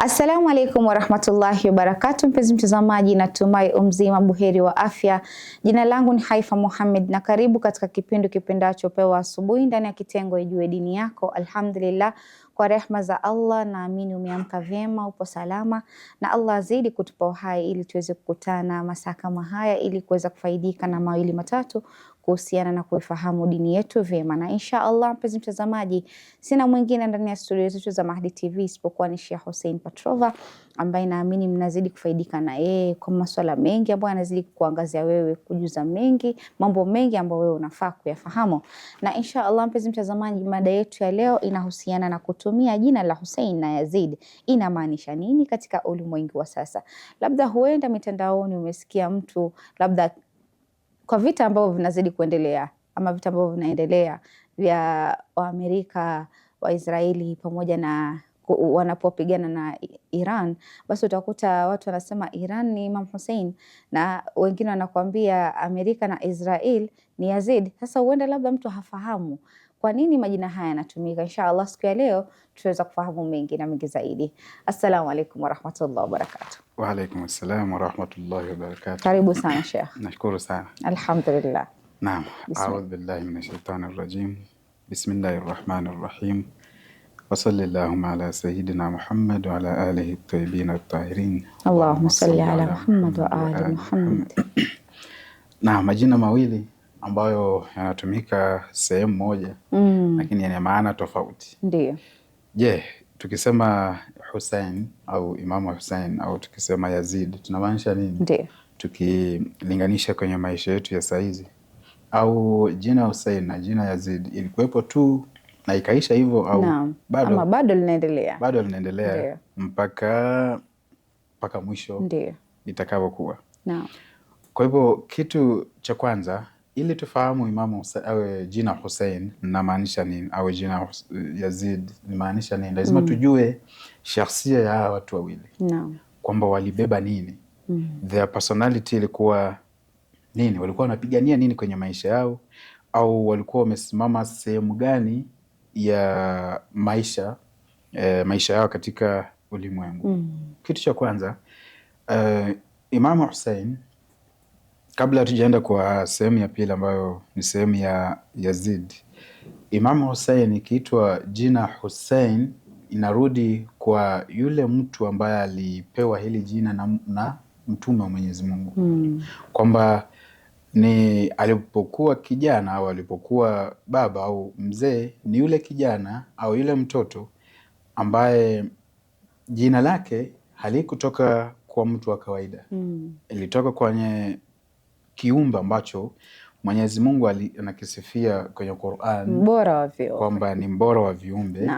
Assalamu alaikum warahmatullahi wabarakatuh, mpenzi mtazamaji, natumai umzima buheri wa afya. Jina langu ni Haifa Muhammad na karibu katika kipindi kipendacho Pewa Asubuhi ndani ya kitengo Ijue Dini Yako. Alhamdulillah, kwa rehma za Allah naamini umeamka vyema, upo salama, na Allah azidi kutupa uhai ili tuweze kukutana masaa kama haya ili kuweza kufaidika na mawili matatu kuhusiana na kuifahamu dini yetu vyema. Na insha Allah, mpenzi mtazamaji, sina mwingine ndani ya studio zetu za Mahdi TV isipokuwa ni Sheikh Hussein Patrova, ambaye naamini mnazidi kufaidika na yeye kwa masuala mengi ambayo anazidi kuangazia wewe, kujuza mengi, mambo mengi ambayo wewe unafaa kuyafahamu. Na insha Allah, mpenzi mtazamaji, mada yetu ya leo inahusiana na kutumia jina la Hussein na Yazid inamaanisha nini katika ulimwengu wa sasa. Labda huenda mitandaoni umesikia mtu labda kwa vita ambavyo vinazidi kuendelea ama vita ambavyo vinaendelea vya Amerika wa Israeli pamoja na wanapopigana na Iran, basi utakuta watu wanasema Iran ni Imam Hussein na wengine wanakuambia Amerika na Israel ni Yazid. Sasa huenda labda mtu hafahamu kwa nini majina haya yanatumika. Inshallah siku ya leo tutaweza kufahamu mengi na mengi zaidi. Assalamu alaikum warahmatullahi wabarakatuh. Wa alaikum assalam warahmatullahi wabarakatuh. Karibu sana Sheikh. Nashukuru sana. Alhamdulillah. Naam. A'udhu billahi minash shaitani rajim. Bismillahir rahmanir rahim. Wa sallallahu ala sayyidina Muhammad wa ala alihi at-tayyibin at-tahirin. Allahumma salli ala Muhammad wa ali Muhammad. Na majina mawili ambayo yanatumika sehemu moja lakini yana maana tofauti. Ndio. Je, tukisema Hussein au Imam Hussein au tukisema Yazid tunamaanisha nini? Ndio. Tukilinganisha kwenye maisha yetu ya saizi, au jina Hussein na jina Yazid ilikuwepo tu na ikaisha hivyo, au bado linaendelea? Bado linaendelea mpaka mwisho litakavyokuwa. Naam. Kwa hivyo kitu cha kwanza ili tufahamu Imam Hussein au jina Hussein linamaanisha nini au jina Yazid linamaanisha nini, lazima tujue shakhsia ya watu wawili. Naam. Kwamba walibeba nini, their personality ilikuwa nini, walikuwa wanapigania nini kwenye maisha yao, au walikuwa wamesimama sehemu gani ya maisha yao katika ulimwengu. Kitu cha kwanza, Imam Hussein, kabla hatujaenda kwa sehemu ya pili ambayo ni sehemu ya Yazid, Imam Hussein ikiitwa jina Hussein inarudi kwa yule mtu ambaye alipewa hili jina na mtume wa Mwenyezi Mungu. Kwamba ni alipokuwa kijana au alipokuwa baba au mzee, ni yule kijana au yule mtoto ambaye jina lake halikutoka kwa mtu wa kawaida. Ilitoka kwenye kiumbe ambacho Mwenyezi Mungu anakisifia kwenye Qur'an, mbora wa viumbe, kwamba ni mbora wa viumbe.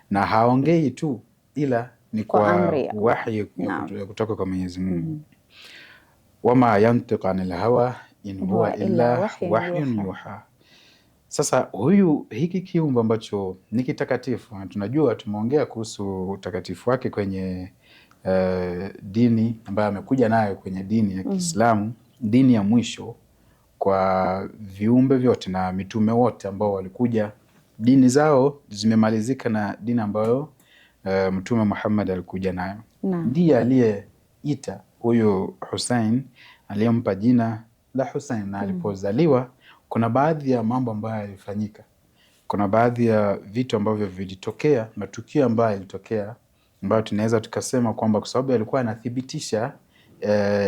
Na haongei tu ila ni kwa wahi kutoka kwa Mwenyezi Mungu. Wama yantiqu anil hawa in huwa illa wahyun yuha. Sasa hiki kiumbe ambacho ni kitakatifu, na tunajua tumeongea kuhusu utakatifu wake kwenye dini ambayo amekuja nayo kwenye dini ya Kiislamu, dini ya mwisho kwa viumbe vyote na mitume wote ambao walikuja, dini zao zimemalizika na dini ambayo Mtume Muhammad alikuja nayo. Ndiye aliyeita huyu Hussein, aliyempa jina la Hussein. Na alipozaliwa kuna baadhi ya mambo ambayo yalifanyika, kuna baadhi ya vitu ambavyo vilitokea, matukio ambayo yalitokea ambayo tunaweza tukasema kwamba kwa sababu alikuwa anathibitisha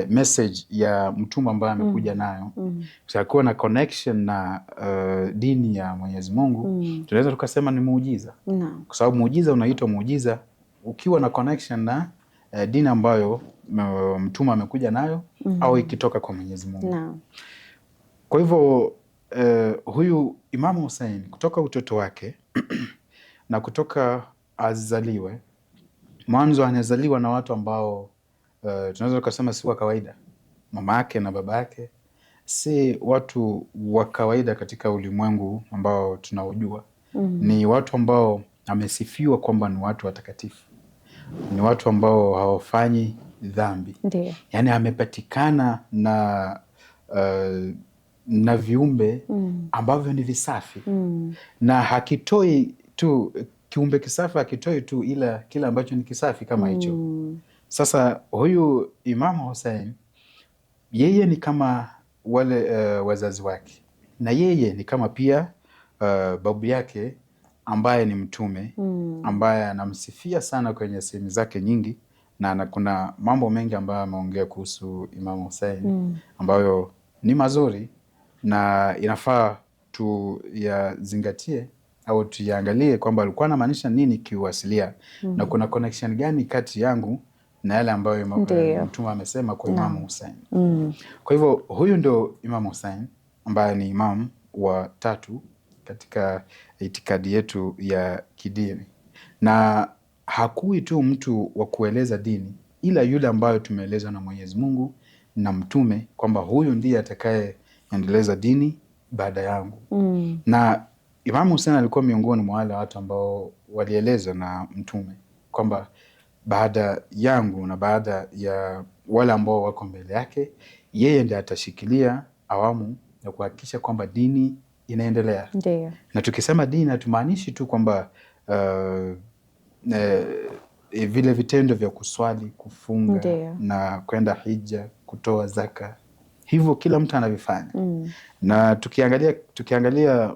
message ya mtume ambaye amekuja nayo, kwa kuwa na connection na dini ya Mwenyezi Mungu, tunaweza tukasema ni muujiza. Kwa sababu muujiza unaitwa muujiza ukiwa na connection na dini ambayo mtume amekuja nayo au ikitoka kwa Mwenyezi Mungu. Kwa hivyo huyu Imam Hussein kutoka utoto wake na kutoka azaliwe, mwanzo anazaliwa na watu ambao tunaweza tukasema si wa kawaida. Mama yake na baba yake si watu wa kawaida katika ulimwengu ambao tunaojua. Ni watu ambao amesifiwa kwamba ni watu watakatifu, ni watu ambao hawafanyi dhambi. Yani amepatikana na viumbe ambavyo ni visafi, na hakitoi tu kiumbe kisafi akitoi tu ila kile ambacho ni kisafi kama hicho. Sasa huyu Imam Hussein yeye ni kama wale wazazi wake, na yeye ni kama pia babu yake ambaye ni mtume ambaye anamsifia sana kwenye sehemu zake nyingi, na kuna mambo mengi ambayo ameongea kuhusu Imam Hussein ambayo ni mazuri na inafaa tuyazingatie au tuyaangalie kwamba alikuwa anamaanisha nini kiuasilia na kuna connection gani kati yangu na yale ambayo mtume amesema kwa Imam Hussein. Kwa hivyo huyu ndio Imam Hussein ambaye ni imam wa 3 katika itikadi yetu ya kidini, na hakui tu mtu wa kueleza dini ila yule ambayo tumeelezwa na Mwenyezi Mungu na mtume kwamba huyu ndiye atakayeendeleza dini baada yangu. Na Imam Hussein alikuwa miongoni mwa wale watu ambao walielezwa na mtume kwamba baada yangu na baada ya wale ambao wako mbele yake, yeye ndiye atashikilia awamu ya kuhakikisha kwamba dini inaendelea. Ndiyo. Na tukisema dini hatumaanishi tu kwamba vile vitendo vya kuswali, kufunga, Ndiyo, na kwenda hija, kutoa zaka, hivyo kila mtu anavifanya. Na tukiangalia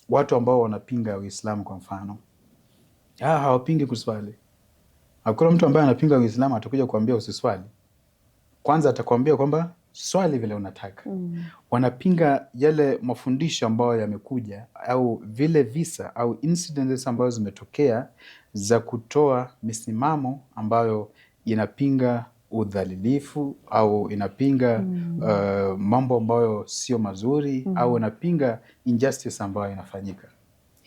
watu ambao wanapinga Uislamu kwa mfano, hawapingi kuswali. Hakuna mtu ambaye anapinga Uislamu atakuja kuambia usiswali. Kwanza atakwambia kwamba swali vile unataka. Wanapinga yale mafundisho ambayo yamekuja au vile visa au incidents ambazo zimetokea za kutoa misimamo ambayo inapinga udhalilifu au inapinga mambo ambayo sio mazuri au inapinga injustice ambayo inafanyika.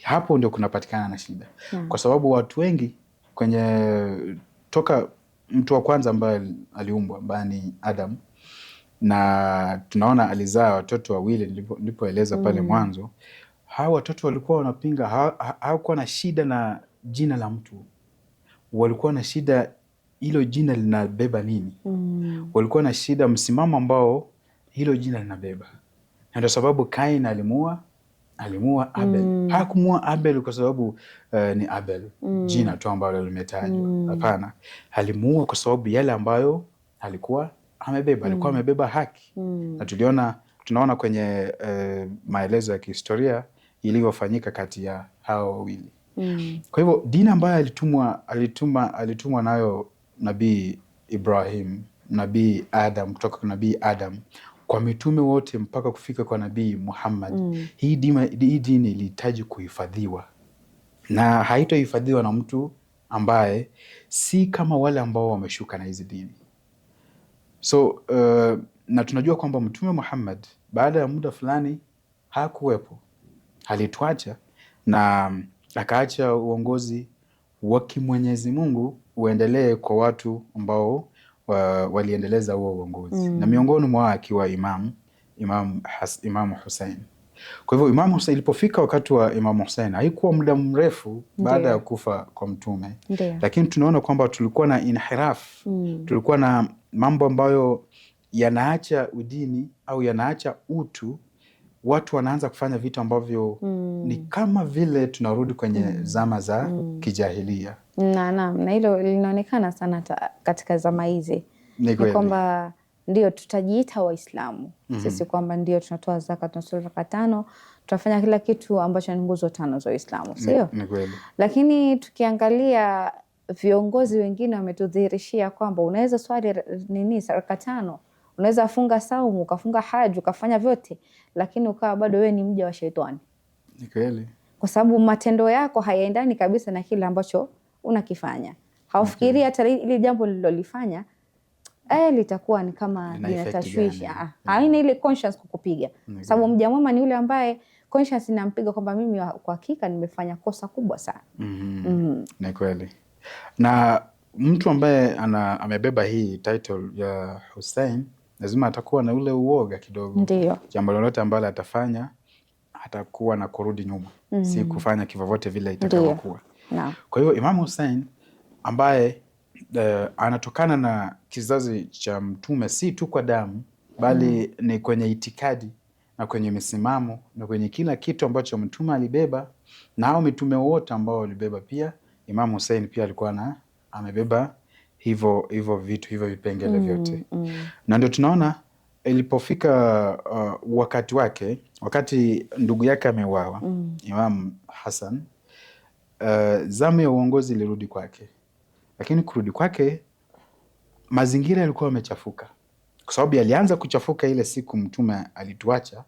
Hapo ndio kunapatikana na shida. Kwa sababu watu wengi toka mtu wa kwanza ambaye aliumbwa ambaye ni Adam, na tunaona alizaa watoto wawili nilipoeleza pale mwanzo. Hawa watoto walikuwa wanapinga, hawakuwa na shida na jina la mtu, walikuwa na shida hilo jina linabeba nini. Walikuwa na shida msimamo ambao hilo jina linabeba, na ndio sababu Kain alimuua Abel. Hakumuua Abel kwa sababu ni Abel jina tu ambalo limetajwa. Hapana, alimuua kwa sababu yale ambayo alikuwa amebeba. Alikuwa amebeba haki. Na tunaona kwenye maelezo ya kihistoria ilivyofanyika kati ya hao wawili. Kwa hivyo dini ambayo alitumwa nayo Nabii Ibrahim, Nabii Adam, kutoka kwa Nabii Adam kwa mitume wote mpaka kufika kwa Nabii Muhammad, hii dini ilihitaji kuhifadhiwa, na haitohifadhiwa na mtu ambaye si kama wale ambao wameshuka na hizi dini. So na tunajua kwamba Mtume Muhammad baada ya muda fulani hakuwepo, alituacha na akaacha uongozi wa Mwenyezi Mungu uendelee kwa watu ambao waliendeleza huo uongozi. Na miongoni mwao akiwa Imam Hussein. Kwa hivyo Imam Hussein, ilipofika wakati wa Imam Hussein, haikuwa muda mrefu baada ya kufa kwa mtume. Lakini tunaona kwamba tulikuwa na inhiraf, tulikuwa na mambo ambayo yanaacha udini au yanaacha utu. Watu wanaanza kufanya vitu ambavyo ni kama vile tunarudi kwenye zama za kijahilia. Na hilo linaonekana sana katika zama hizi. Ni kwamba ndio tutajiita Waislamu sisi, kwamba ndio tunatoa zaka, tunatoa zaka 5, tunafanya kila kitu ambacho ni nguzo 5 za Uislamu, sio? Ni kweli. Lakini tukiangalia viongozi wengine wametudhihirishia kwamba unaweza swali zaka 5, unaweza funga saumu, ukafunga haji, ukafanya vyote, lakini ukawa bado wewe ni mja wa shetani. Ni kweli. Kwa sababu matendo yako hayaendani kabisa na kile ambacho unakifanya. Haufikirii hata ile jambo lilolifanya litakuwa ni kama linatashwishi. Haina ile conscience kukupiga. Sababu mja mwema ni yule ambaye conscience inampiga kwamba mimi kwa hakika nimefanya kosa kubwa sana. Ni kweli. Na mtu ambaye amebeba hii title ya Hussein lazima atakuwa na ule uoga kidogo. Ndiyo. Jambo lolote ambalo atafanya atakuwa na kurudi nyuma. Si kufanya kivyovyote vile itakavyokuwa. Kwa hiyo Imam Hussein ambaye anatokana na kizazi cha mtume, si tu kwa damu bali ni kwenye itikadi na kwenye misimamo na kwenye kila kitu ambacho mtume alibeba, Na hao mitume wote ambao walibeba pia, Imam Hussein pia alikuwa amebeba hivyo vitu, hivyo vipengele vyote. Na ndio tunaona ilipofika wakati wake, wakati ndugu yake ameuawa, Imam Hassan, zamu ya uongozi ilirudi kwake. Lakini kurudi kwake, mazingira yalikuwa yamechafuka, kwa sababu alianza kuchafuka ile siku mtume alituacha,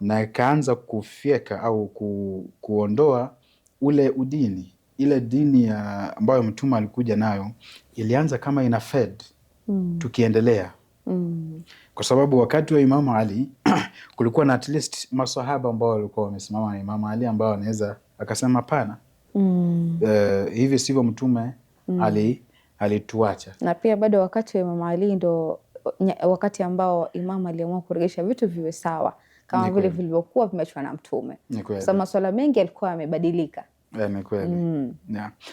na ikaanza kufyeka au kuondoa ule udini, ile dini ambayo mtume alikuja nayo ilianza kama ina fed tukiendelea. Kwa sababu wakati wa Imamu Ali kulikuwa na at least maswahaba ambao walikuwa wamesimama na Imamu Ali ambao anaweza akasema pana, hivi sivyo mtume alituacha. Na pia bado wakati wa Imamu Ali ndo wakati ambao Imamu aliamua kuregesha vitu viwe sawa kama vile vilivyokuwa vimeachwa na mtume. Sasa masuala mengi yalikuwa yamebadilika. Ni kweli.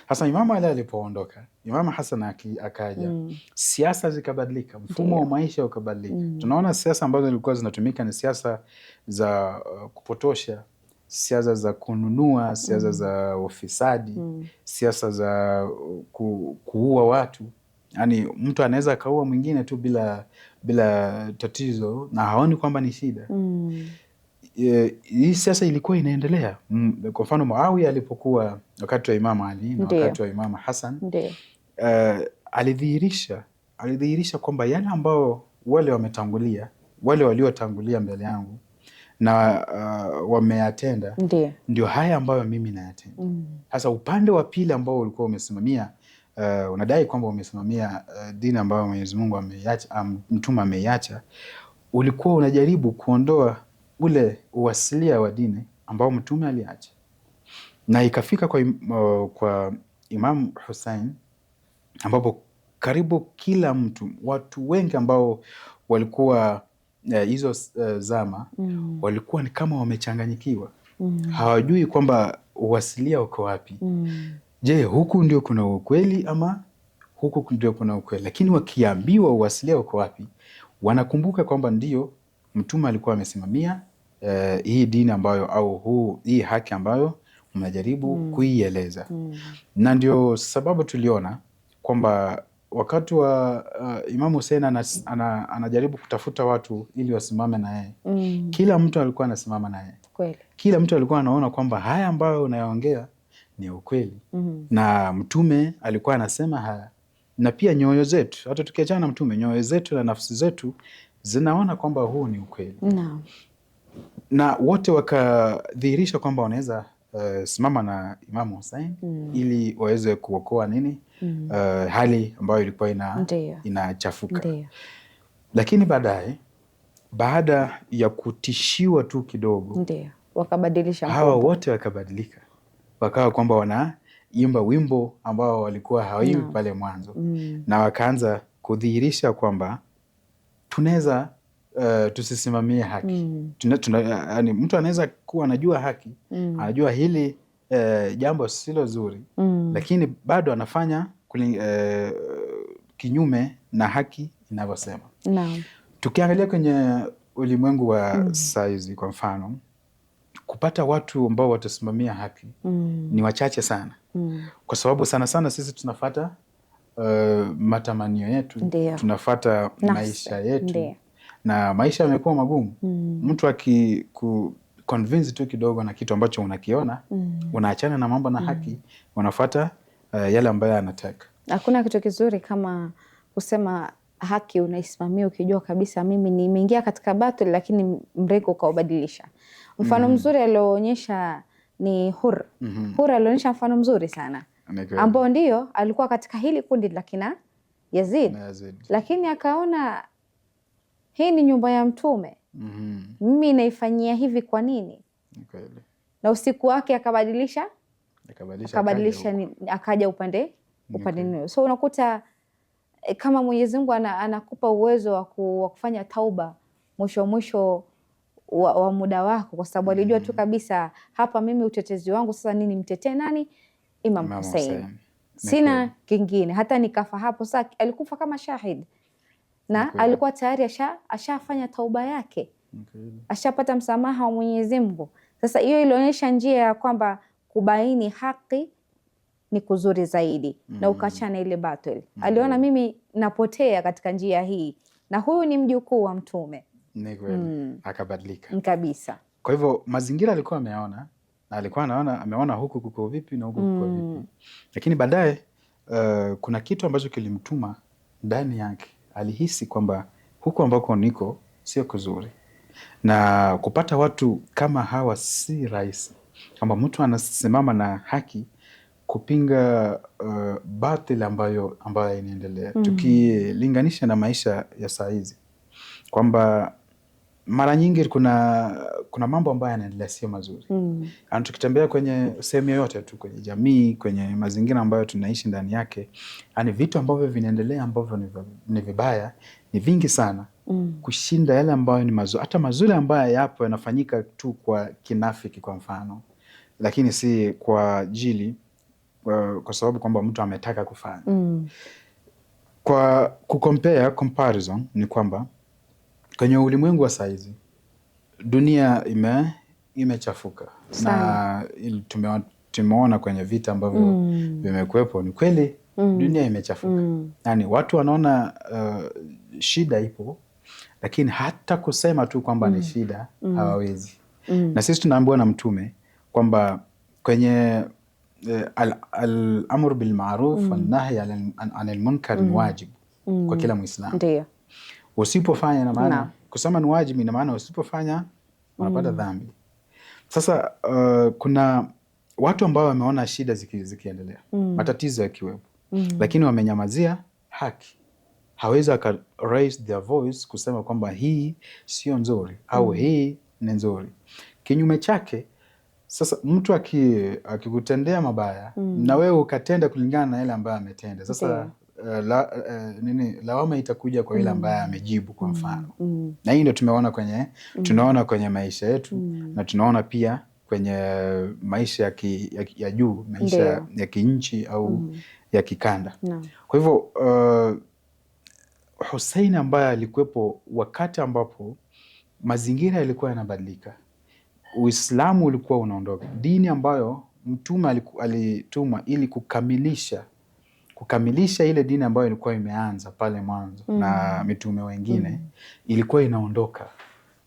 Hasa Imamu Ali alipoondoka, Imamu Hassan akaja, siasa zikabadilika, mfumo wa maisha ukabadilika. Tunaona siasa ambazo zilikuwa zinatumika ni siasa za kupotosha, siasa za kununua, siasa za ufisadi, siasa za kuua watu. Yani mtu anaweza akaua mwingine tu bila tatizo na haoni kwamba ni shida. Hii siasa ilikuwa inaendelea. Kwa mfano Muawiya alipokuwa wakati wa Imamu Ali na wakati wa Imamu Hassan, alidhihirisha kwamba yale ambao wale wametangulia, wale waliotangulia mbele yangu na wameyatenda, ndio haya ambayo mimi nayatenda. Sasa upande wa pili ambao ulikuwa umesimamia, unadai kwamba umesimamia dini ambayo Mwenyezi Mungu ameiacha, mtume ameiacha, ulikuwa unajaribu kuondoa ule uasilia wa dini ambao mtume aliacha. Na ikafika kwa Imam Hussein ambapo karibu kila mtu, watu wengi ambao walikuwa hizo zama walikuwa ni kama wamechanganyikiwa. Hawajui kwamba uasilia uko wapi. Je, huku ndio kuna ukweli ama huku ndio kuna ukweli? Lakini wakiambiwa uasilia uko wapi, wanakumbuka kwamba ndio mtume alikuwa amesimamia hii dini ambayo au hii haki ambayo mnajaribu kuieleza. Na ndio sababu tuliona kwamba wakati wa Imam Hussein anajaribu kutafuta watu ili wasimame na yeye, kila mtu alikuwa anasimama na yeye. Kila mtu alikuwa anaona kwamba haya ambayo unayaongea ni ukweli. Na mtume alikuwa anasema haya, na pia nyoyo zetu, hata tukiachana na mtume, nyoyo zetu na nafsi zetu zinaona kwamba huu ni ukweli. Na wote wakadhihirisha kwamba wanaweza simama na Imam Hussein ili waweze kuokoa hali ambayo ilikuwa inachafuka. Lakini baada ya kutishiwa tu kidogo, wakabadilisha hawa wote wakabadilika, wakawa kwamba wanaimba wimbo ambao walikuwa hawaimbi pale mwanzo. Na wakaanza kudhihirisha kwamba tunaweza tusisimamie haki. Yani mtu anaweza kuwa anajua haki, anajua hili jambo silo zuri, lakini bado anafanya kinyume na haki inavyosema. Tukiangalia kwenye ulimwengu wa saizi, kwa mfano, kupata watu ambao watasimamia haki ni wachache sana. Kwa sababu sana sana sisi tunafata matamanio yetu, tunafata maisha yetu. Na maisha yamekuwa magumu. Mtu akiku-convince tu kidogo na kitu ambacho unakiona, unaachana na mambo na haki, unafuata yale ambayo anataka. Hakuna kitu kizuri kama kusema haki unaisimamia ukijua kabisa mimi nimeingia katika battle, lakini mrengo ukaubadilisha. Mfano mzuri alioonyesha ni Hur. Hur alionyesha mfano mzuri sana, ambao ndio alikuwa katika hili kundi la kina Yazid. Lakini akaona hii ni nyumba ya mtume, mimi naifanyia hivi kwa nini? Na usiku wake akabadilisha akaja upande nini. So unakuta kama Mwenyezi Mungu anakupa uwezo wa kufanya tauba mwisho wa muda wako, kwa sababu alijua tu kabisa hapa mimi utetezi wangu sasa nini, mtetee nani? Imam Hussein. Sina kingine, hata nikafa hapo. Sasa alikufa kama shahid na alikuwa tayari ashafanya tauba yake, ashapata msamaha wa Mwenyezi Mungu. Sasa hiyo ilionyesha njia ya kwamba kubaini haki ni kuzuri zaidi na ukachana ile batil. Aliona mimi napotea katika njia hii, na huyu ni mjukuu wa Mtume. Ni kweli. Akabadilika kabisa. Kwa hivyo mazingira alikuwa ameona, na alikuwa ameona huku kuko vipi na huku kuko vipi, lakini baadaye kuna kitu ambacho kilimtuma ndani yake. Alihisi kwamba huku ambako niko sio kuzuri, na kupata watu kama hawa si rahisi, kwamba mtu anasimama na haki kupinga batil ambayo inaendelea. Tukilinganisha na maisha ya saa hizi, kwamba mara nyingi kuna mambo ambayo yanaendelea sio mazuri. Tukitembea kwenye sehemu yoyote tu, kwenye jamii, kwenye mazingira ambayo tunaishi ndani yake, yani vitu ambavyo vinaendelea ambavyo ni vibaya ni vingi sana kushinda yale ambayo ni mazuri. Hata mazuri ambayo yapo yanafanyika tu kwa kinafiki kwa mfano, lakini si kwa ajili, kwa sababu kwamba mtu ametaka kufanya. Kwa comparison ni kwamba kwenye ulimwengu wa saizi dunia imechafuka na tumeona kwenye vita ambavyo vimekuwepo. Ni kweli dunia imechafuka. Yani watu wanaona shida ipo, lakini hata kusema tu kwamba ni shida hawawezi. Na sisi tunaambiwa na Mtume kwamba kwenye al-amru bil ma'ruf wan nahy anil munkar ni wajibu kwa kila Muislamu. Ndio. Usipofanya na maana kusema ni wajibu, ina maana usipofanya unapata dhambi. Sasa kuna watu ambao wameona shida zikiendelea, matatizo yakiwepo, lakini wamenyamazia haki. Hawezi aka raise their voice kusema kwamba hii sio nzuri au hii ni nzuri. Kinyume chake, sasa mtu akikutendea mabaya na wewe ukatenda kulingana na yale ambayo ametenda, sasa lawama itakuja kwa yule ambaye amejibu kwa mfano. Na hii ndio tunaona kwenye maisha yetu, na tunaona pia kwenye maisha ya juu, maisha ya kinchi au ya kikanda. Kwa hivyo Hussein ambaye alikuwepo wakati ambapo mazingira yalikuwa yanabadilika, Uislamu ulikuwa unaondoka, dini ambayo Mtume alitumwa ili kukamilisha ile dini ambayo ilikuwa imeanza pale mwanzo na mitume wengine, ilikuwa inaondoka.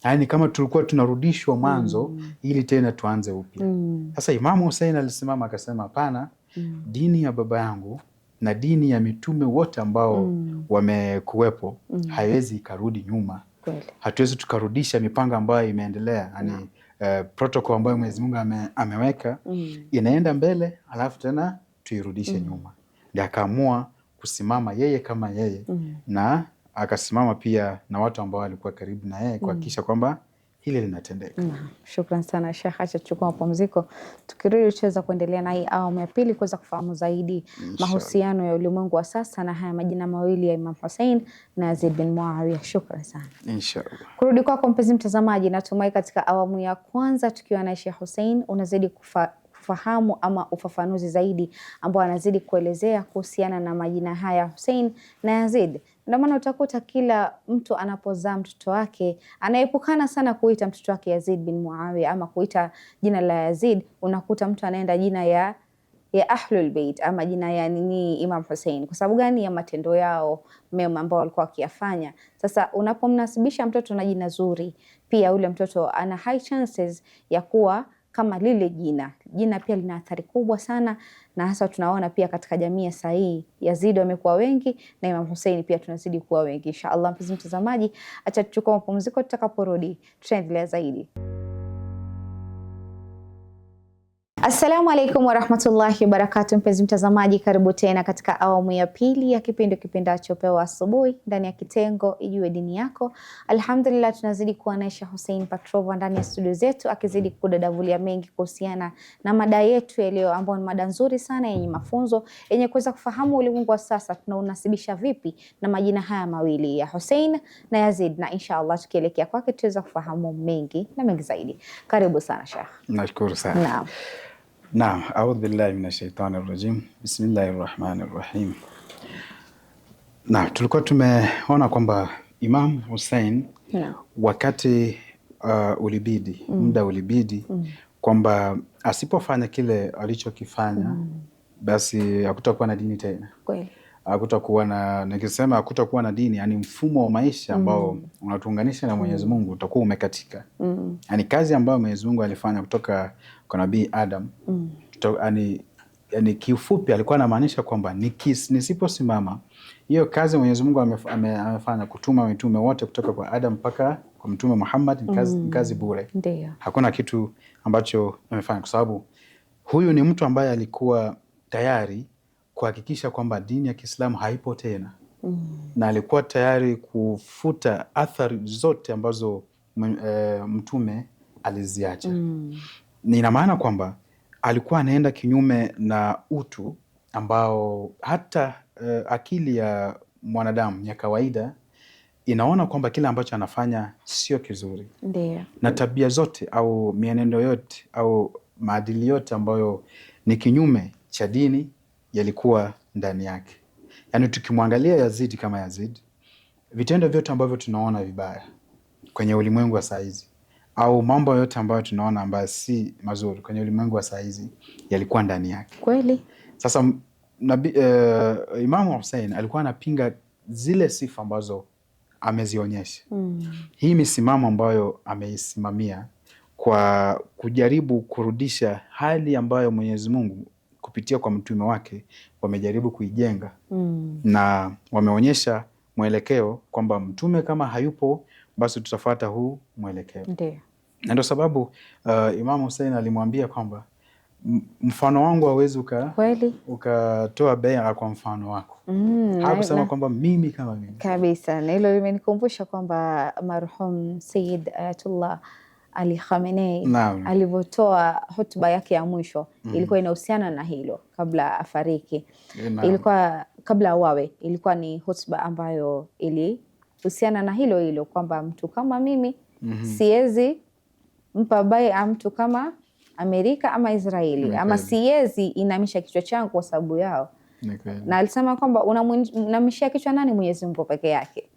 Yani kama tulikuwa tunarudishwa mwanzo ili tena tuanze upya. Sasa Imamu Hussein alisimama akasema, hapana, dini ya baba yangu na dini ya mitume wote ambao wamekuwepo haiwezi ikarudi nyuma. Hatuwezi tukarudisha mipango ambayo imeendelea, yani protocol ambayo Mwenyezi Mungu ameweka inaenda mbele, alafu tena tuirudishe nyuma. Ndio akaamua kusimama yeye kama yeye na akasimama pia na watu ambao walikuwa karibu na yeye kuhakikisha kwamba hili linatendeka. Shukran sana Sheikh, acha tuchukue mapumziko, tukirudi tutaweza kuendelea na hii awamu ya pili kuweza kufahamu zaidi mahusiano ya ulimwengu wa sasa na haya majina mawili ya Imam Hussein na Yazid bin Muawiya. Shukran sana. Inshallah. Kurudi kwako mpenzi mtazamaji, natumai katika awamu ya kwanza tukiwa na Sheikh Hussein unazidi kufahamu ama ufafanuzi zaidi ambao anazidi kuelezea kuhusiana na majina haya Hussein na Yazid. Ndio maana utakuta kila mtu anapozaa mtoto wake anaepukana sana kuita mtoto wake Yazid bin Muawiya ama kuita jina la Yazid. Unakuta mtu anaenda jina ya Ahlul Bait ama jina ya Imam Hussein. Kwa sababu gani? Ya matendo yao mema ambao walikuwa wakiyafanya. Sasa unapomnasibisha mtoto na jina zuri, pia ule mtoto ana high chances ya kuwa kama lile jina. Jina pia lina athari kubwa sana, na hasa tunaona pia katika jamii ya saa hii Yazid wamekuwa wengi na Imam Hussein pia tunazidi kuwa wengi. Inshallah mpenzi mtazamaji, acha tuchukue mapumziko, tutakaporudi tutaendelea zaidi. Assalamu alaikum warahmatullahi wabarakatuh. Mpenzi mtazamaji, karibu tena katika awamu ya pili ya kipindi kipendacho Pewa Asubuhi ndani ya kitengo Ijue Dini Yako. Alhamdulillah, tunazidi kuwa na Sheikh Hussein Patrova ndani ya studio zetu akizidi kudadavulia mengi kuhusiana na mada yetu ya leo, ambayo ni mada nzuri sana yenye mafunzo, yenye kuweza kufahamu ulimwengu wa sasa tunaunasibisha vipi na majina haya mawili ya Hussein na Yazid, na inshallah tukielekea kwake tuweza kufahamu mengi na mengi zaidi. Karibu sana Sheikh. Nashukuru sana. Naam, a'udhu billahi minash shaitani rrajim. Bismillahir rahmanir rahim. Na tulikuwa tumeona kwamba Imam Hussein wakati ulibidi muda ulibidi kwamba asipofanya kile alichokifanya basi hakutakuwa na dini tena. Kweli. Hakutakuwa na, nikisema hakutakuwa na dini, yani mfumo wa maisha ambao unatuunganisha na Mwenyezi Mungu utakuwa umekatika. Yani kazi ambayo Mwenyezi Mungu alifanya kutoka kwa Nabii Adam, yani kiufupi alikuwa anamaanisha kwamba nisiposimama hiyo kazi Mwenyezi Mungu amefanya kutuma mitume wote kutoka kwa Adam mpaka kwa Mtume Muhammad, ni kazi bure. Ndiyo. Hakuna kitu ambacho amefanya, kwa sababu huyu ni mtu ambaye alikuwa tayari kuhakikisha kwamba dini ya Kiislamu haipo tena. Na alikuwa tayari kufuta athari zote ambazo mtume aliziacha. Ina maana kwamba alikuwa anaenda kinyume na utu ambao hata akili ya mwanadamu ya kawaida inaona kwamba kile ambacho anafanya sio kizuri. Ndiyo. Na tabia zote au mienendo yote au maadili yote ambayo ni kinyume cha dini yalikuwa ndani yake. Yani tukimwangalia Yazid kama Yazid, vitendo vyote ambavyo tunaona vibaya kwenye ulimwengu wa saa hizi au mambo yote ambayo tunaona ambayo si mazuri kwenye ulimwengu wa saa hizi yalikuwa ndani yake. Kweli. Sasa Imamu Hussein alikuwa anapinga zile sifa ambazo amezionyesha. Hii misimamo ambayo ameisimamia kwa kujaribu kurudisha hali ambayo Mwenyezi Mungu kupitia kwa mtume wake wamejaribu kuijenga. Na wameonyesha mwelekeo kwamba mtume kama hayupo basi tutafuata huu mwelekeo. Ndiyo. Na ndio sababu Imam Hussein alimwambia kwamba mfano wangu hauwezi ukatoa bai'a kwa mfano wako. Hakusema kwamba mimi kama mimi. Kabisa. Na hilo limenikumbusha kwamba marhum Sayyid Ayatullah Ali Khamenei alivyotoa hotuba yake ya mwisho ilikuwa inahusiana na hilo kabla afariki. Ilikuwa kabla awawe, ilikuwa ni hotuba ambayo ilihusiana na hilo kwamba mtu kama mimi siwezi mpa bai'a mtu kama Amerika ama Israeli, ama siwezi inamisha kichwa changu kwa sababu yao. Na alisema kwamba unamishia kichwa nani? Mwenyezi Mungu peke yake.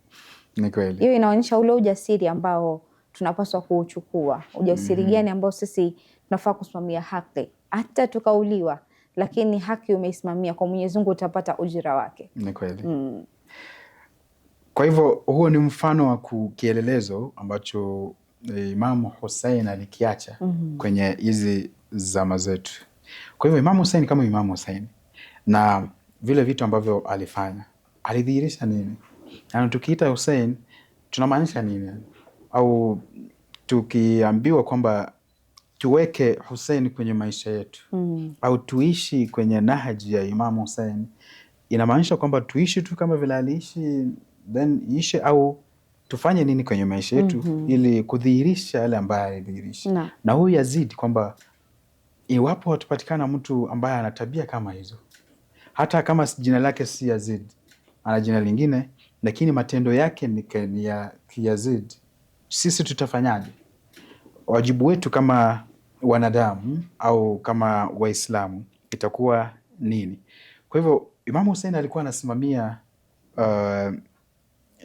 Ni kweli. Hiyo inaonyesha ule ujasiri ambao tunapaswa kuuchukua. Ujasiri gani ambao sisi tunafaa kusimamia haki. Hata tukauliwa, lakini haki umeisimamia, kwa Mwenyezi Mungu utapata ujira wake. Ni kweli. Kwa hivyo huo ni mfano wa kielelezo ambacho Imamu Hussein alikiacha kwenye hizi zama zetu. Kwa hivyo Imamu Hussein kama Imamu Hussein na vile vitu ambavyo alifanya, alidhihirisha nini? Yani tukiita Hussein tunamaanisha nini? Au tukiambiwa kwamba tuweke Hussein kwenye maisha yetu au tuishi kwenye nahaji ya Imamu Hussein, inamaanisha kwamba tuishi tu kama vile aliishi then ishi, au tufanye nini kwenye maisha yetu ili kudhihirisha yale ambaye alidhihirisha. Na huyu Yazid kwamba iwapo watupatikana mtu ambaye ana tabia kama hizo, hata kama jina lake si Yazid, ana jina lingine, lakini matendo yake ni ya Yazid, sisi tutafanyaje? Wajibu wetu kama wanadamu au kama Waislamu itakuwa nini? Kwa hivyo Imamu Hussein alikuwa anasimamia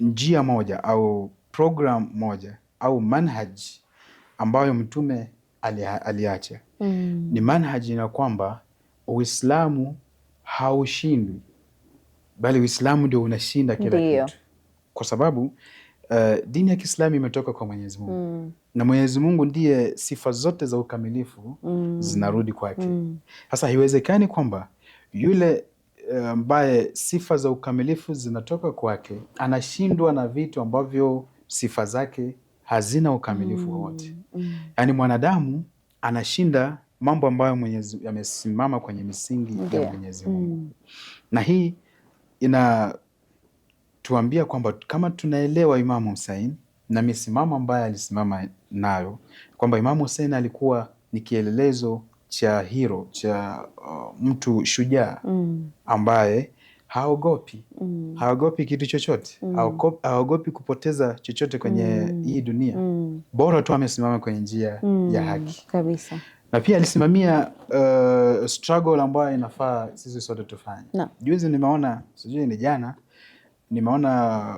njia moja au program moja au manhaj ambayo mtume aliacha. Ni manhaji na kwamba Uislamu haushindwi, bali Uislamu ndio unashinda kila kitu, kwa sababu dini ya Kiislamu imetoka kwa Mwenyezi Mungu. Na Mwenyezi Mungu ndiye sifa zote za ukamilifu zinarudi kwake. Sasa haiwezekani kwamba yule ambaye sifa za ukamilifu zinatoka kwake anashindwa na vitu ambavyo sifa zake hazina ukamilifu wowote. Yani mwanadamu anashinda mambo ambayo yamesimama kwenye misingi ya Mwenyezi Mungu. Na hii inatuambia kwamba kama tunaelewa Imamu Hussein na misimamo ambayo alisimama nayo, kwamba Imamu Hussein alikuwa ni kielelezo cha hero, cha mtu shujaa ambaye haogopi kitu chochote, haogopi kupoteza chochote kwenye hii dunia, bora tu amesimama kwenye njia ya haki kabisa. Na pia alisimamia struggle ambayo inafaa sisi sote tufanye. Juzi nimeona, sijui ni jana, nimeona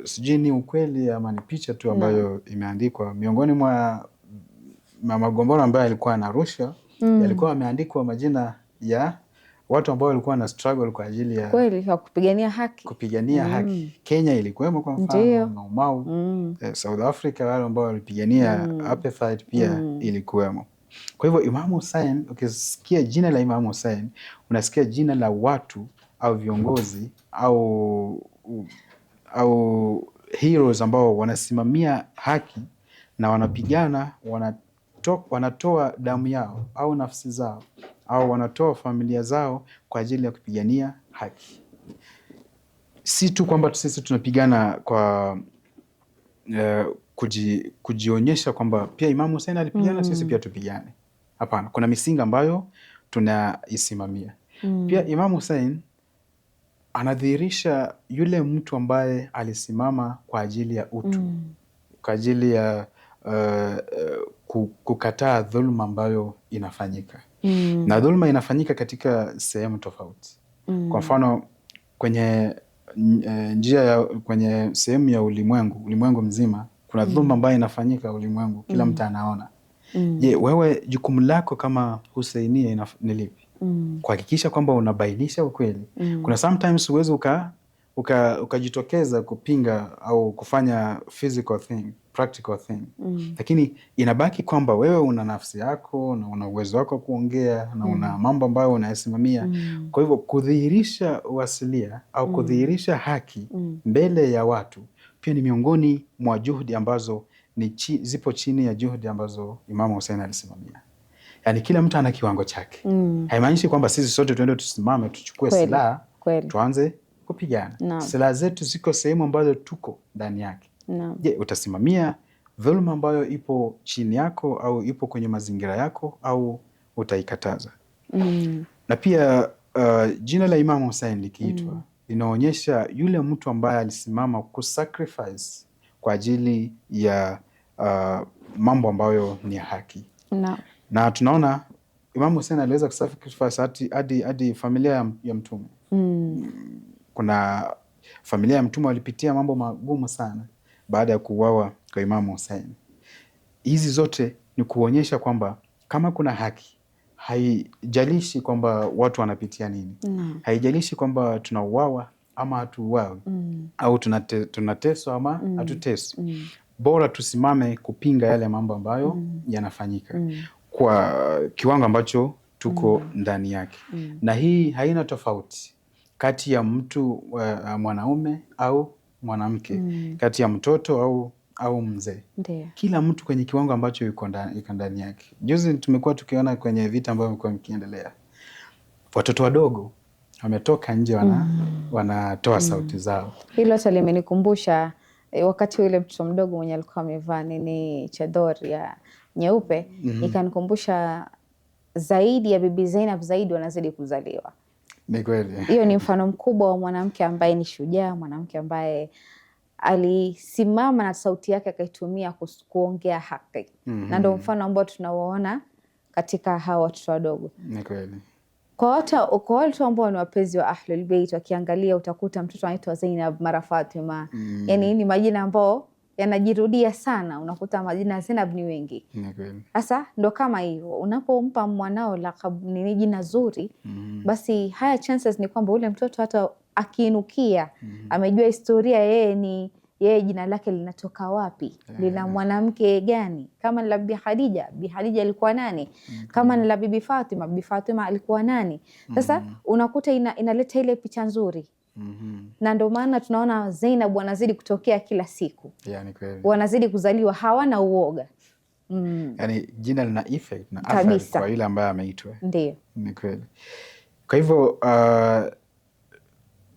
sijui ni ukweli ama ni picha tu ambayo imeandikwa miongoni mwa magombora ambayo yalikuwa yanarusha yalikuwa yameandikwa majina ya watu ambao walikuwa na struggle kwa ajili ya kweli kupigania haki. Haki. Kenya ilikuwemo kwa mfano, Mau Mau. South Africa wale ambao walipigania apartheid pia ilikuwemo. Kwa hivyo Imam Hussein, ukisikia jina la Imam Hussein unasikia jina la watu au viongozi au heroes ambao wanasimamia haki na wanapigana, wanatoa damu yao au nafsi zao au wanatoa familia zao kwa ajili ya kupigania haki. Si tu kwamba sisi tunapigana kwa kujionyesha kwamba pia Imam Hussein alipigana, sisi pia tupigane. Hapana, kuna misingi ambayo tunaisimamia. Pia Imam Hussein anadhihirisha yule mtu ambaye alisimama kwa ajili ya utu, kwa ajili ya kukataa dhulma ambayo inafanyika. Na dhulma inafanyika katika sehemu tofauti. Kwa mfano kwenye kwenye sehemu ya ulimwengu mzima kuna dhulma ambayo inafanyika ulimwengu, kila mtu anaona. Je, wewe jukumu lako kama Husainia ni lipi? Kuhakikisha kwamba unabainisha ukweli. Kuna sometimes uwezi ukajitokeza kupinga au kufanya physical thing, practical thing. Lakini inabaki kwamba wewe una nafsi yako na una uwezo wako kuongea na una mambo ambayo unayasimamia. Kwa hivyo kudhihirisha uasilia au kudhihirisha haki mbele ya watu pia ni miongoni mwa juhudi ambazo zipo chini ya juhudi ambazo Imam Hussein alisimamia. Yani kila mtu ana kiwango chake. Haimaanishi kwamba sisi sote tuende tusimame tuchukue silaha tuanze kupigana. Silaha zetu ziko sehemu ambazo tuko ndani yake. Je, utasimamia dhulma ambayo ipo chini yako au ipo kwenye mazingira yako au utaikataza? Na pia jina la Imam Hussein likiitwa linaonyesha yule mtu ambaye alisimama kusacrifice kwa ajili ya mambo ambayo ni haki. Na tunaona Imam Hussein aliweza kusacrifice hadi familia ya Mtume. Kuna familia ya Mtume walipitia mambo magumu sana baada ya kuuawa kwa Imam Hussein. Hizi zote ni kuonyesha kwamba kama kuna haki, haijalishi kwamba watu wanapitia nini. Haijalishi kwamba tunauawa ama hatuuawi, au tunateswa ama hatuteswi. Bora tusimame kupinga yale mambo ambayo yanafanyika kwa kiwango ambacho tuko ndani yake. Na hii haina tofauti kati ya mtu mwanaume au mwanamke, kati ya mtoto au mzee. Kila mtu kwenye kiwango ambacho yuko ndani yake. Juzi tumekuwa tukiona kwenye vita ambavyo vimekuwa vikiendelea, watoto wadogo wametoka nje wanatoa sauti zao. Hilo hata limenikumbusha wakati yule mtoto mdogo mwenye alikuwa amevaa chador ya nyeupe, ikanikumbusha zaidi ya Bibi Zainab zaidi wanazidi kuzaliwa. Ni kweli. Hiyo ni mfano mkubwa wa mwanamke ambaye ni shujaa, mwanamke ambaye alisimama na sauti yake akaitumia kuongea haki. Na ndio mfano ambao tunaoona katika hawa watoto wadogo. Ni kweli. Kwa watu ambao ni wapenzi wa Ahlul Bayt wakiangalia utakuta mtoto anaitwa Zainab mara Fatima. Yani ni majina ambao yanajirudia sana, unakuta majina ya Zainab ni wengi. Sasa ndo kama hivyo, unapompa mwanao lakabu ni jina zuri, basi haya chances ni kwamba ule mtoto hata akiinukia amejua historia yeye jina lake linatoka wapi, lina mwanamke gani. Kama ni la Bi Khadija, Bi Khadija alikuwa nani? Kama ni la Bibi Fatima, Bibi Fatima alikuwa nani? Sasa unakuta inaleta ile picha nzuri. Na ndio maana tunaona Zainab wanazidi kutokea kila siku. Yani kweli. Wanazidi kuzaliwa, hawana uoga. Yani jina lina effect na athari kwa yule ambaye ameitwa. Ndio. Ni kweli. Kwa hivyo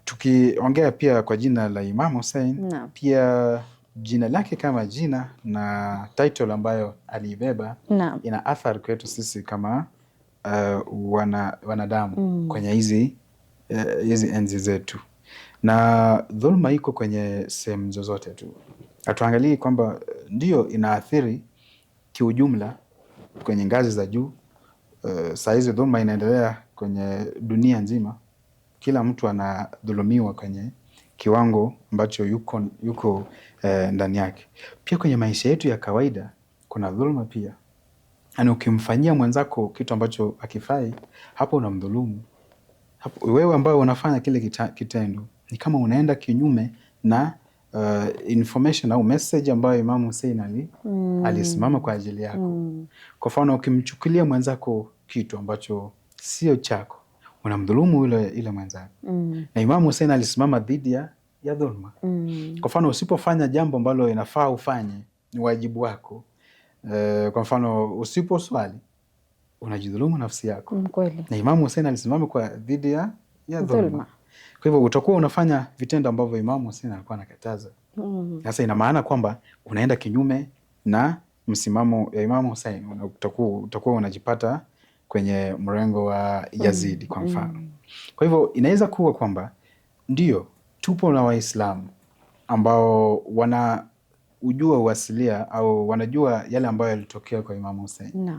tukiongea pia kwa jina la Imam Hussein, pia jina lake kama jina na title ambayo aliibeba ina athari kwetu sisi kama wanadamu kwenye hizi enzi zetu. Na dhulma iko kwenye sehemu zozote tu. Hatuangalii kwamba ndio inaathiri kiujumla kwenye ngazi za juu. Saa hizi dhulma inaendelea kwenye dunia nzima. Kila mtu anadhulumiwa kwenye kiwango ambacho yuko ndani yake. Pia kwenye maisha yetu ya kawaida kuna dhulma pia. Yani ukimfanyia mwenzako kitu ambacho hakifai, hapo unamdhulumu. Hapo wewe ambao unafanya kile kitendo ni kama unaenda kinyume na information au message ambayo Imam Hussein alisimama kwa ajili yako. Kwa mfano ukimchukulia mwenzako kitu ambacho sio chako, unamdhulumu ile mwenzako. Na Imam Hussein alisimama dhidi ya dhulma. Kwa mfano usipofanya jambo ambalo inafaa ufanye, ni wajibu wako. Kwa mfano usiposwali, unajidhulumu nafsi yako. Na Imam Hussein alisimama kwa dhidi ya dhulma. Kwa hivyo utakuwa unafanya vitendo ambavyo Imam Hussein alikuwa anakataza. Sasa ina maana kwamba unaenda kinyume na msimamo ya Imam Hussein, utakuwa unajipata kwenye mrengo wa Yazidi kwa mfano. Kwa hivyo inaweza kuwa kwamba ndio tupo na Waislamu ambao ujua uasilia au wanajua yale ambayo yalitokea kwa Imam Hussein.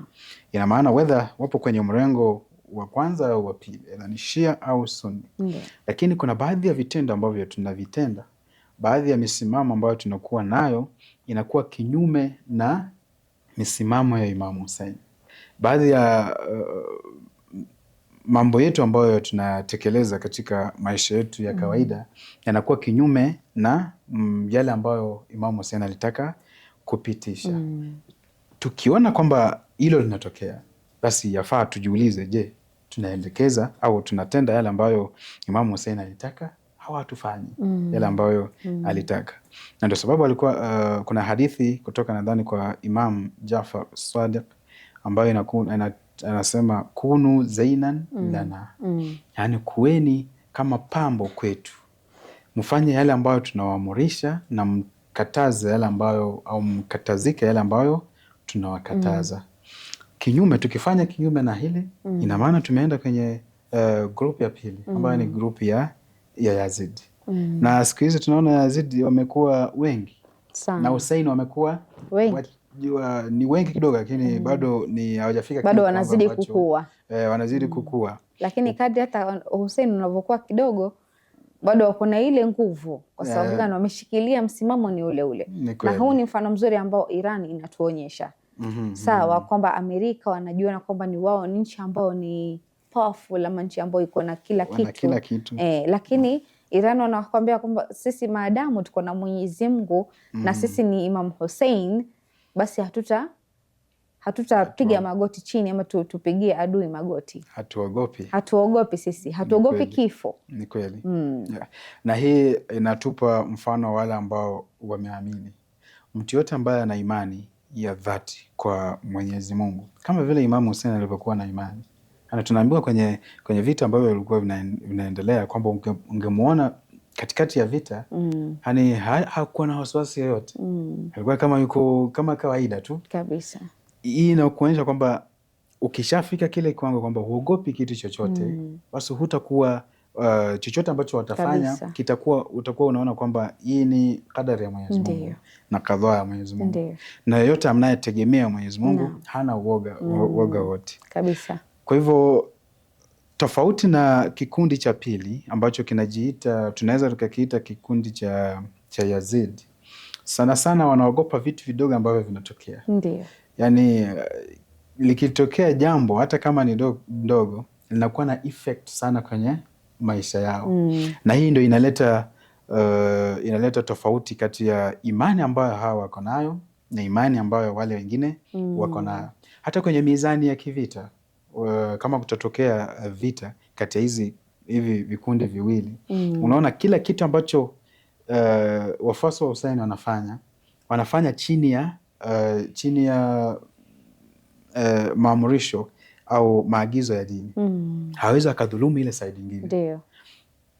Ina maana whether wapo kwenye mrengo wa kwanza au wa pili, ni Shia au Sunni. Lakini kuna baadhi ya vitendo ambavyo tunavitenda, baadhi ya misimamo ambayo tunakuwa nayo inakuwa kinyume na misimamo ya Imam Hussein. Baadhi ya mambo yetu ambayo tunatekeleza katika maisha yetu ya kawaida yanakuwa kinyume na yale ambayo Imam Hussein alitaka kupitisha. Tukiona kwamba hilo linatokea, basi yafaa tujiulize, je, tunaelekeza au tunatenda yale ambayo Imam Hussein alitaka au hatufanyi yale ambayo alitaka? Na ndio sababu alikuwa kuna hadithi kutoka nadhani kwa Imam Jafar Sadiq ambayo anasema kunu zainan lana, yani kuweni kama pambo kwetu, mfanye yale ambayo tunawaamurisha na mkataze yale ambayo au mkatazike yale ambayo tunawakataza. Kinyume, tukifanya kinyume na hili, ina maana tumeenda kwenye group ya pili ambayo ni group ya Yazidi. Na siku hizi tunaona Yazidi wamekuwa wengi sana, na Hussein wamekuwa ni wengi kidogo, lakini bado ni hawajafika, bado wanazidi kukua. Wanazidi kukua. Lakini kadri hata Hussein unavyokuwa kidogo, bado wako na ile nguvu, kwa sababu gani? Wameshikilia msimamo ni ule ule. Na huu ni mfano mzuri ambao Iran inatuonyesha. Sawa kwamba Amerika wanajiona kwamba ni wao ni nchi ambao ni powerful, ama nchi ambao iko na kila kitu. Lakini Iran wanakuambia kwamba sisi maadamu tuko na Mwenyezi Mungu na sisi ni Imam Hussein, basi hatutapiga magoti chini ama tupigie adui magoti. Hatuogopi sisi, hatuogopi kifo. Ni kweli. Na hii inatupa mfano wale ambao wameamini. Mtu yote ambaye ana imani ya dhati kwa Mwenyezi Mungu, kama vile Imam Hussein alivyokuwa na imani. Na tunaambiwa kwenye vita ambavyo vilikuwa vinaendelea kwamba ungemuona katikati ya vita, yani hakuwa na wasiwasi yoyote. Alikuwa kama yuko kama kawaida tu kabisa. Hii inakuonyesha kwamba ukishafika kile kiwango kwamba huogopi kitu chochote, basi hutakuwa chochote ambacho watafanya utakuwa unaona kwamba hii ni kadari ya Mwenyezi Mungu na kadhaa ya Mwenyezi Mungu. Na yote amnayetegemea Mwenyezi Mungu hana uoga wote kabisa. Kwa hivyo tofauti na kikundi cha pili ambacho kinajiita, tunaweza tukakiita kikundi cha Yazid, sana sana wanaogopa vitu vidogo ambavyo vinatokea. Yani likitokea jambo hata kama ni dogo linakuwa na effect sana kwenye maisha yao. Na hii ndio inaleta tofauti kati ya imani ambayo hawa wako nayo na imani ambayo wale wengine wako nayo. Hata kwenye mizani ya kivita, kama kutatokea vita kati ya hivi vikundi viwili, unaona kila kitu ambacho wafuasi wa Hussein wanafanya chini ya maamurisho au maagizo ya dini. Hawezi akadhulumu ile side nyingine.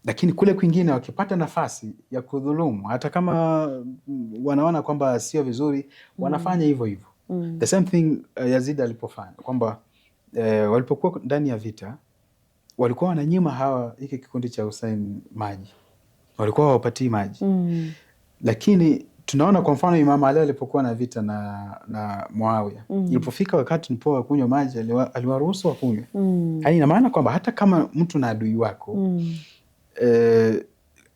Lakini kule kwingine wakipata nafasi ya kudhulumu, hata kama wanaona kwamba sio vizuri, wanafanya hivyo hivyo. The same thing Yazid alipofanya kwamba walipokuwa ndani ya vita walikuwa wananyima hiki kikundi cha Hussein maji, walikuwa hawapatii maji. Lakini tunaona kwa mfano Imam Ali alipokuwa na vita na Muawiya, ilipofika wakati mpo wa kunywa maji aliwaruhusu wakunywe. Yaani ina maana kwamba hata kama mtu na adui wako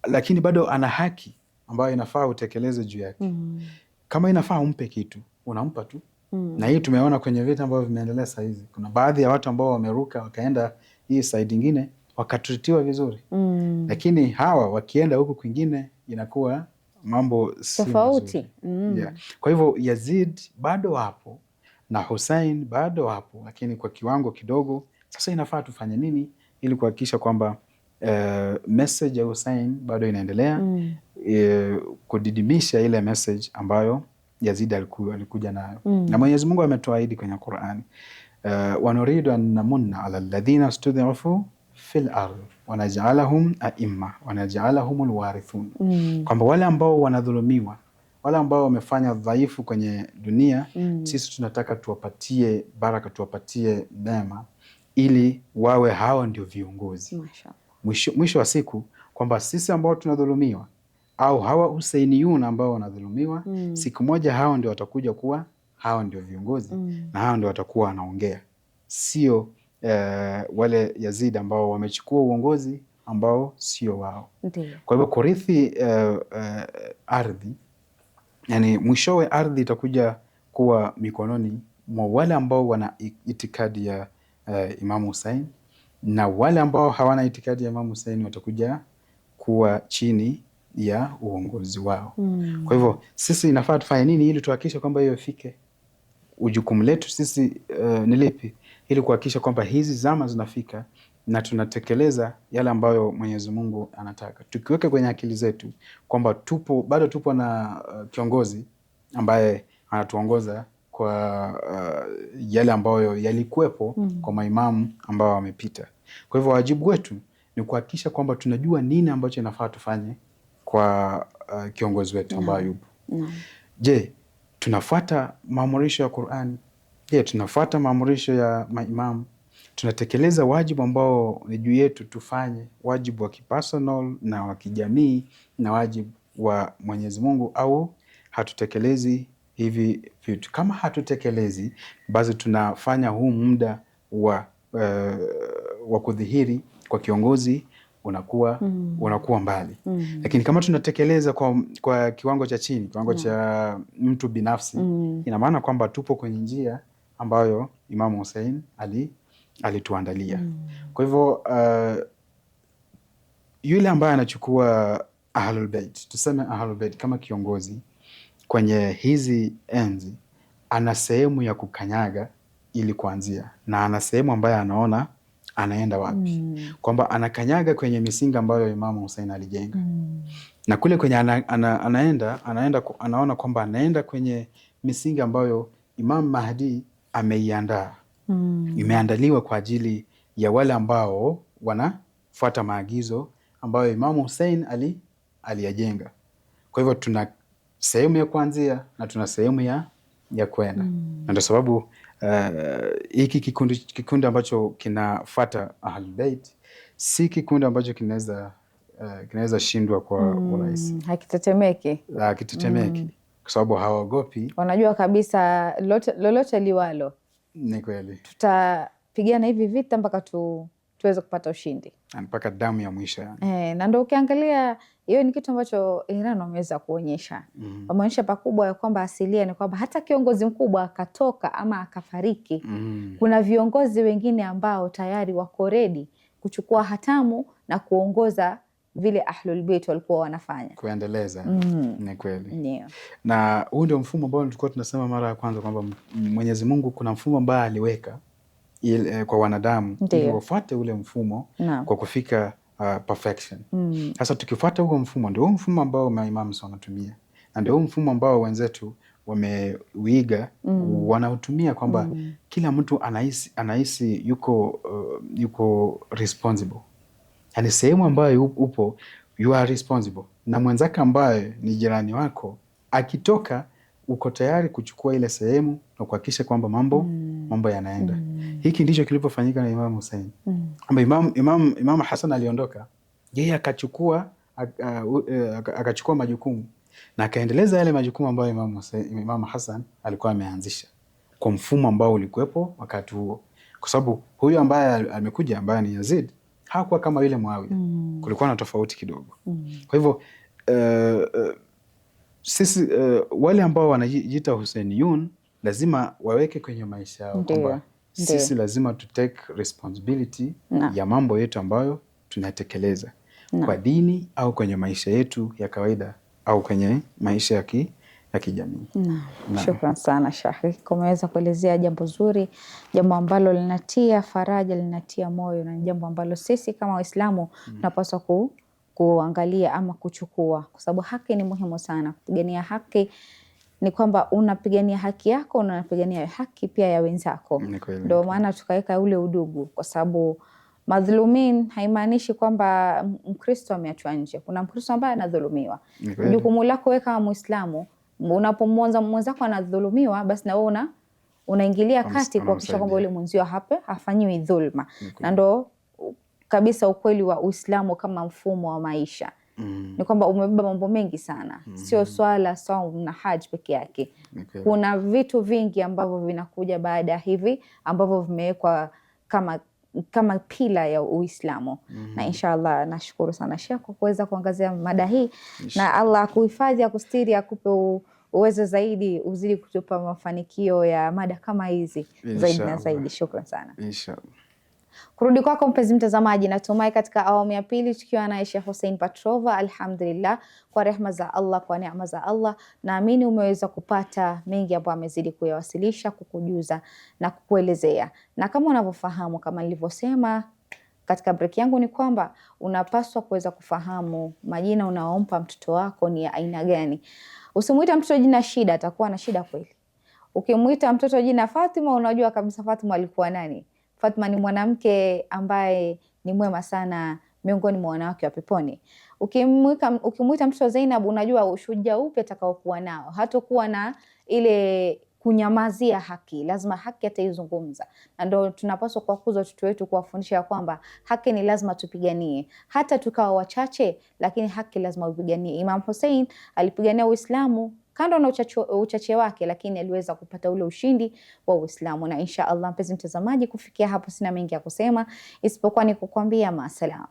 lakini bado ana haki ambayo inafaa utekeleze juu yake. Kama inafaa umpe kitu, unampa tu. Na hii tumeona kwenye vita ambavyo vimeendelea sasa hizi. Kuna baadhi ya watu ambao wameruka wakaenda hii side nyingine wakatritiwa vizuri. Lakini hawa wakienda huku kwingine inakuwa mambo si tofauti. Yeah. Kwa hivyo Yazid bado wapo na Hussein bado wapo, lakini kwa kiwango kidogo. Sasa inafaa tufanye nini ili kuhakikisha kwamba message ya Hussein bado inaendelea kudidimisha ile message ambayo Yazid alikuja nayo. Na Mwenyezi Mungu ametuahidi kwenye Qur'ani, wanuridu an namunna ala alladhina stud'ifu fil ardh wanaj'alahum a'imma wanaj'alahum alwarithun, kwamba wale ambao wanadhulumiwa, wale ambao wamefanya dhaifu kwenye dunia, sisi tunataka tuwapatie baraka, tuwapatie neema ili wawe hawa ndio viongozi. Mwisho wa siku kwamba sisi ambao tunadhulumiwa au hawa Husainiyun ambao wanadhulumiwa, siku moja hao ndio watakuja kuwa hao ndio viongozi na hao ndio watakuwa wanaongea, sio wale Yazid ambao wamechukua uongozi ambao sio wao. Kwa hivyo kurithi ardhi, yani mwishowe ardhi itakuja kuwa mikononi mwa wale ambao wana itikadi ya Imam Hussein, na wale ambao hawana itikadi ya Imam Hussein watakuja kuwa chini ya uongozi wao. Kwa hivyo sisi inafaa tufanye nini ili tuhakikishe kwamba hiyo ifike? Jukumu letu sisi ni lipi ili kuhakikisha kwamba hizi zama zinafika na tunatekeleza yale ambayo Mwenyezi Mungu anataka, tukiweka kwenye akili zetu kwamba bado tupo na kiongozi ambaye anatuongoza kwa yale ambayo yalikuwepo kwa maimamu ambao wamepita. Kwa hivyo wajibu wetu ni kuhakikisha kwamba tunajua nini ambacho inafaa tufanye kwa kiongozi wetu ambaye yupo. Je, tunafuata maamurisho ya Qur'ani? Je, tunafuata maamurisho ya maimamu? Tunatekeleza wajibu ambao ni juu yetu tufanye, wajibu wa kipersonal na wa kijamii na wajibu wa Mwenyezi Mungu, au hatutekelezi hivi vitu? Kama hatutekelezi, basi tunafanya huu muda wa kudhihiri kwa kiongozi unakuwa mbali. Lakini kama tunatekeleza kwa kiwango cha chini, kiwango cha mtu binafsi, ina maana kwamba tupo kwenye njia ambayo Imam Hussein alituandalia. Kwa hivyo yule ambaye anachukua Ahlul Bait, tuseme Ahlul Bait kama kiongozi kwenye hizi enzi, ana sehemu ya kukanyaga ili kuanzia, na ana sehemu ambayo anaona anaenda wapi, kwamba anakanyaga kwenye misingi ambayo Imam Hussein alijenga, na kule kwenye anaona kwamba anaenda kwenye misingi ambayo Imam Mahdi ameiandaa. Imeandaliwa kwa ajili ya wale ambao wanafuata maagizo ambayo Imam Hussein aliyajenga. Kwa hivyo tuna sehemu ya kuanzia na tuna sehemu ya kwenda. Na ndio sababu hiki kikundi ambacho kinafuata Ahlul Bait si kikundi ambacho kinaweza shindwa kwa urahisi. Hakitetemeki. Kwa sababu hawaogopi. Wanajua kabisa lolote liwalo. Ni kweli. Tutapigana hivi vita mpaka tuweze kupata ushindi. Mpaka damu ya mwisho yani. Na ndio ukiangalia hiyo ni kitu ambacho Iran wameweza kuonyesha. Wameonyesha pakubwa ya kwamba asilia ni kwamba hata kiongozi mkubwa akatoka ama akafariki, kuna viongozi wengine ambao tayari wako ready kuchukua hatamu na kuongoza vile Ahlul Bait walikuwa wanafanya. Kuendeleza. Ni kweli. Na huu ndio mfumo ambao tulikuwa tunasema mara ya kwanza kwamba Mwenyezi Mungu kuna mfumo ambao aliweka kwa wanadamu ili wafuate ule mfumo kwa kufika perfection. Sasa tukifuata huo mfumo, ndio mfumo ambao maimamu wanatumia, na ndio mfumo ambao wenzetu wameuiga, wanautumia kwamba kila mtu anahisi yuko responsible. Yani sehemu ambayo upo you are responsible, na mwenzake ambaye ni jirani wako akitoka uko tayari kuchukua ile sehemu na kuhakikisha kwamba mambo yanaenda. Hiki ndicho kilipofanyika na Imam Hussein. Imam Hassan aliondoka, yeye akachukua majukumu na akaendeleza yale majukumu ambayo Imam Hassan alikuwa ameanzisha kwa mfumo ambao ulikuwepo wakati huo, kwa sababu huyu ambaye amekuja ambaye ni Yazid hakuwa kama yule Muawiya. Kulikuwa na tofauti kidogo. Kwa hivyo sisi wale ambao wanajiita Husainiyun lazima waweke kwenye maisha yao kwamba sisi lazima to take responsibility ya mambo yetu ambayo tunatekeleza kwa dini au kwenye maisha yetu ya kawaida au kwenye maisha ya kijamii. Shukran sana Sheikh, kumeweza kuelezea jambo zuri, jambo ambalo linatia faraja, linatia moyo, na jambo ambalo sisi kama Waislamu tunapaswa kuangalia ama kuchukua, kwa sababu haki ni muhimu sana. Kupigania haki ni kwamba unapigania haki yako, unapigania haki pia ya wenzako. Ndio maana tukaweka ule udugu, kwa sababu madhulumin haimaanishi kwamba Mkristo ameachwa nje. Kuna Mkristo ambaye anadhulumiwa. Jukumu lako wewe kama Muislamu, unapomwona mwenzako anadhulumiwa, basi na wewe unaingilia kati kuhakikisha kwamba yule mwenzio hafanyiwi dhulma. Na ndo kabisa ukweli wa Uislamu kama mfumo wa maisha. Ni kwamba umebeba mambo mengi sana. Sio swala, saum na haji peke yake. Kuna vitu vingi ambavyo vinakuja baada ya hivi ambavyo vimewekwa kama pila ya Uislamu. Na inshallah nashukuru sana Sheikh kwa kuweza kuangazia mada hii. Na Allah akuhifadhi, akustiri, akupe uwezo zaidi, uzidi kutupa mafanikio ya mada kama hizi zaidi na zaidi. Shukran sana. Inshallah. Kurudi kwako mpenzi mtazamaji, natumai katika awamu ya pili tukiwa na Sheikh Hussein Patrova, alhamdulillah, kwa rehema za Allah, kwa neema za Allah, naamini umeweza kupata mengi ambayo amezidi kuyawasilisha, kukujuza na kukuelezea. Na kama unavyofahamu, kama nilivyosema katika break yangu, ni kwamba unapaswa kuweza kufahamu majina unaompa mtoto wako ni ya aina gani. Usimuita mtoto jina Shida, atakuwa na shida kweli. Ukimuita mtoto jina Fatima, unajua kabisa Fatima alikuwa nani? Fatima ni mwanamke ambaye ni mwema sana miongoni mwa wanawake wa peponi. Ukimuita mtoto Zainab, unajua ushujaa upi atakaokuwa nao. Hatakuwa na ile kunyamazia haki, lazima haki ataizungumza. Na ndio tunapaswa kuwakuza watoto wetu, kuwafundisha kwamba haki ni lazima tupiganie, hata tukawa wachache, lakini haki lazima upiganie. Imam Hussein alipigania Uislamu kando na uchache wake, lakini aliweza kupata ule ushindi wa Uislamu. Na insha Allah mpenzi mtazamaji, kufikia hapo sina mengi ya kusema isipokuwa ni kukwambia maasalam.